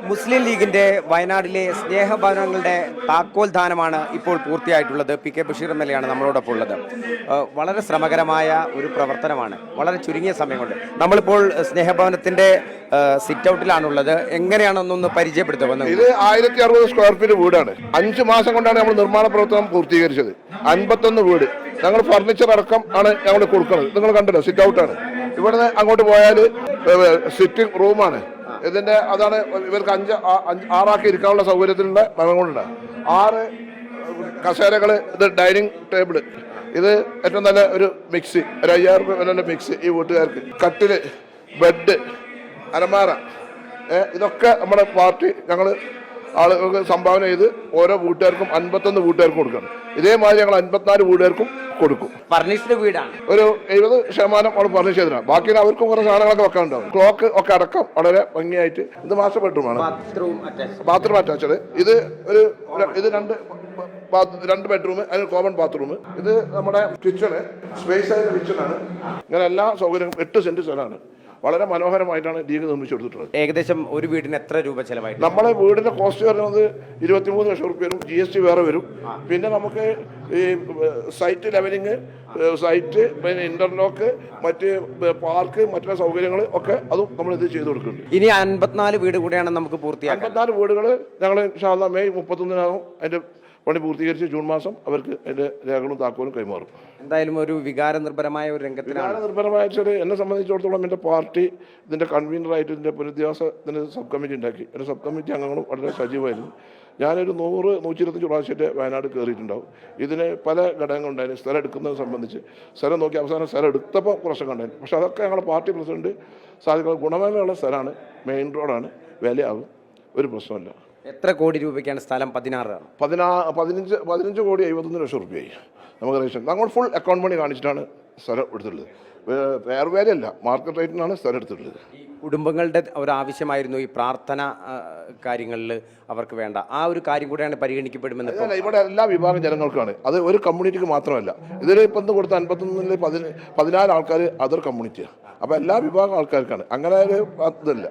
മുസ്ലിം ലീഗിന്റെ വയനാട്ടിലെ സ്നേഹഭവനങ്ങളുടെ താക്കോൽ ദാനമാണ് ഇപ്പോൾ പൂർത്തിയായിട്ടുള്ളത്. P K Basheer M L A ആണ് നമ്മളോടൊപ്പം ഉള്ളത്. വളരെ ശ്രമകരമായ ഒരു പ്രവർത്തനമാണ്, വളരെ ചുരുങ്ങിയ സമയം കൊണ്ട്. നമ്മളിപ്പോൾ സ്നേഹഭവനത്തിന്റെ സിറ്റ് ഔട്ടിലാണുള്ളത്. എങ്ങനെയാണെന്നൊന്ന് പരിചയപ്പെടുത്തുക. ഇത് 1060 സ്ക്വയർ ഫീറ്റ് വീടാണ്. 5 മാസം കൊണ്ടാണ് നമ്മൾ നിർമ്മാണ പ്രവർത്തനം പൂർത്തീകരിച്ചത്. 51 വീട് ഞങ്ങൾ ഫർണിച്ചർ അടക്കം ആണ് ഞങ്ങൾ കൊടുക്കുന്നത്. നിങ്ങൾ കണ്ടല്ലോ, സിറ്റ് ഔട്ടാണ്. ഇവിടുന്ന് അങ്ങോട്ട് പോയാൽ സിറ്റിംഗ് റൂമാണ്. ഇതിന്റെ അതാണ് ഇവർക്ക് 6 ഇരിക്കാനുള്ള സൗകര്യത്തിലുള്ള മരങ്ങളുണ്ട്. 6 കസേരകൾ, ഇത് ഡൈനിങ് ടേബിള്, ഇത് ഏറ്റവും നല്ല ഒരു മിക്സി, ഒരു 5000 രൂപ വില മിക്സി ഈ വീട്ടുകാർക്ക്. കട്ടില്, ബെഡ്, അലമാര, ഇതൊക്കെ നമ്മുടെ പാർട്ടി ഞങ്ങൾ ആളുകൾക്ക് സംഭാവന ചെയ്ത് ഓരോ വീട്ടുകാർക്കും 51 വീട്ടുകാർക്കും കൊടുക്കണം. ഇതേമാതിരി ഞങ്ങൾ 54 വീട്ടുകാർക്കും കൊടുക്കും. ഫർണിഷ്ഡ് വീടാണ്. ഒരു 70% അവിടെ ഫർണിഷ് ചെയ്തിട്ടാണ്. ബാക്കി അവർക്കും കുറേ സാധനങ്ങളൊക്കെ വെക്കാനുണ്ടാവും. ക്ലോക്ക് ഒക്കെ അടക്കം വളരെ ഭംഗിയായിട്ട്. ഇത് മാസ്റ്റർ ബെഡ്റൂമാണ്, ബാത്റൂം അറ്റാച്ച്ഡ്. ഇത് രണ്ട് ബെഡ്റൂം, അതിന് കോമൺ ബാത്റൂം. ഇത് നമ്മുടെ കിച്ചണ്, സ്പേസ് ആയ കിച്ചണാണ്. ഇങ്ങനെ എല്ലാ സൗകര്യങ്ങളും 8 സെന്റ് സ്ഥലമാണ്. വളരെ മനോഹരമായിട്ടാണ് ലീഗ് നിർമ്മിച്ചു കൊടുത്തിട്ടുള്ളത്. ഏകദേശം ഒരു വീടിന് എത്ര രൂപ ചെലവായിട്ട്? നമ്മളെ വീടിന്റെ കോസ്റ്റ് വരുന്നത് 23 ലക്ഷം റുപ്യ വരും. GST വേറെ വരും. പിന്നെ നമുക്ക് ഈ സൈറ്റ് ലെവലിങ്, സൈറ്റ്, പിന്നെ ഇന്റർലോക്ക്, മറ്റ് പാർക്ക്, മറ്റുള്ള സൗകര്യങ്ങൾ ഒക്കെ അതും നമ്മൾ ഇത് ചെയ്തു കൊടുക്കുന്നുണ്ട്. ഇനി 54 വീട് കൂടെയാണ് നമുക്ക് പൂർത്തിയാക്കാം. 54 വീടുകൾ ഞങ്ങൾ മെയ് 31 അതിന്റെ പണി പൂർത്തീകരിച്ച് ജൂൺ മാസം അവർക്ക് അതിന്റെ രേഖകളും താക്കോലും കൈമാറും. എന്തായാലും ഒരു വികാരനിർഭരമായ ഒരു രംഗത്തിലാണ്. നിർഭരമായ എന്നെ സംബന്ധിച്ചിടത്തോളം എൻ്റെ പാർട്ടി ഇതിന്റെ കൺവീനറായിട്ട് ഇതിന്റെ പുനരധിവാസത്തിന് സബ് കമ്മിറ്റി ഉണ്ടാക്കി. എൻ്റെ സബ് കമ്മിറ്റി അംഗങ്ങളും വളരെ സജീവമായിരുന്നു. ഞാനൊരു 100-125 പ്രാവശ്യത്തെ വയനാട് കയറിയിട്ടുണ്ടാവും. ഇതിന് പല ഘടകങ്ങളുണ്ടായിരുന്നു. സ്ഥലം എടുക്കുന്നത് സംബന്ധിച്ച് സ്ഥലം നോക്കി അവസാനം സ്ഥലം എടുത്തപ്പോൾ പ്രശ്നം ഉണ്ടായിരുന്നു. പക്ഷെ അതൊക്കെ ഞങ്ങളുടെ പാർട്ടി പ്രസിഡന്റ് സാധിക്കുന്ന ഗുണമേന്മയുള്ള സ്ഥലമാണ്, മെയിൻ റോഡാണ്, വിലയാകും, ഒരു പ്രശ്നമല്ല. എത്ര കോടി രൂപയ്ക്കാണ് സ്ഥലം? 15 കോടി 51 ലക്ഷം രൂപയായി നമുക്ക് രജിസ്റ്റർ. നമ്മൾ ഫുൾ അക്കൗണ്ട് മണി കാണിച്ചിട്ടാണ് സ്ഥലം എടുത്തിട്ടുള്ളത്. ഫെയർ വാല്യൂ അല്ല, മാർക്കറ്റ് റേറ്റിനാണ് സ്ഥലം എടുത്തിട്ടുള്ളത്. ഈ കുടുംബങ്ങളുടെ ഒരു ആവശ്യമായിരുന്നു ഈ പ്രാർത്ഥന കാര്യങ്ങളിൽ അവർക്ക് വേണ്ട ആ ഒരു കാര്യം കൂടെയാണ് പരിഗണിക്കപ്പെടുമെന്ന്. ഇവിടെ എല്ലാ വിഭാഗം ജനങ്ങൾക്കാണ്, അത് ഒരു കമ്മ്യൂണിറ്റിക്ക് മാത്രമല്ല. ഇതിൽ ഇപ്പം കൊടുത്ത 51 14 ആൾക്കാർ അതർ കമ്മ്യൂണിറ്റിയാണ്. അപ്പോൾ എല്ലാ വിഭാഗം ആൾക്കാർക്കാണ്. അങ്ങനെ ഒരു ഇതല്ല.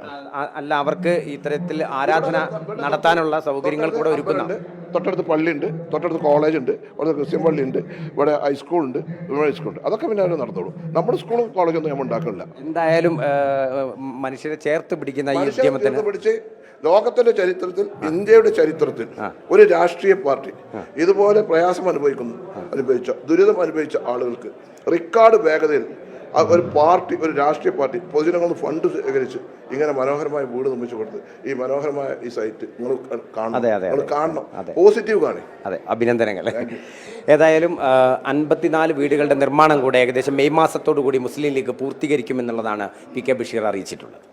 അല്ല, അവർക്ക് ഇത്തരത്തിൽ ആരാധന നടത്താനുള്ള സൗകര്യങ്ങൾ കൂടെ ഒരുക്കുന്നുണ്ട്. തൊട്ടടുത്ത് പള്ളിയുണ്ട്, തൊട്ടടുത്ത് കോളേജ് ഉണ്ട്, ഇവിടെ ക്രിസ്ത്യൻ പള്ളിയുണ്ട്, ഇവിടെ ഹൈസ്കൂളുണ്ട്, ഹൈസ്കൂളുണ്ട്. അതൊക്കെ പിന്നെ അവർ നടത്തോളൂ. നമ്മുടെ സ്കൂളും കോളേജൊന്നും നമ്മൾ ഉണ്ടാക്കുന്നില്ല. എന്തായാലും മനുഷ്യരെ ചേർത്ത് പിടിക്കുന്ന ഈ ഉദ്യമത്തിന് പിടിച്ച് ലോകത്തിന്റെ ചരിത്രത്തിൽ, ഇന്ത്യയുടെ ചരിത്രത്തിൽ ഒരു രാഷ്ട്രീയ പാർട്ടി ഇതുപോലെ പ്രയാസം അനുഭവിച്ച ദുരിതം അനുഭവിച്ച ആളുകൾക്ക് റെക്കോർഡ് വേഗതയിൽ ഒരു പാർട്ടി, ഒരു രാഷ്ട്രീയ പാർട്ടി പൊതുജനങ്ങൾ ഫണ്ട് ശേഖരിച്ച് ഇങ്ങനെ മനോഹരമായ വീട് നിർമ്മിച്ചു കൊടുത്ത് ഈ മനോഹരമായ ഈ സൈറ്റ് നിങ്ങൾ കാണണം, പോസിറ്റീവ് കാണി. അതെ, അഭിനന്ദനങ്ങൾ. ഏതായാലും 54 വീടുകളുടെ നിർമ്മാണം കൂടെ ഏകദേശം മെയ് മാസത്തോടു കൂടി മുസ്ലിം ലീഗ് പൂർത്തീകരിക്കുമെന്നുള്ളതാണ് പി കെ ബഷീർ അറിയിച്ചിട്ടുള്ളത്.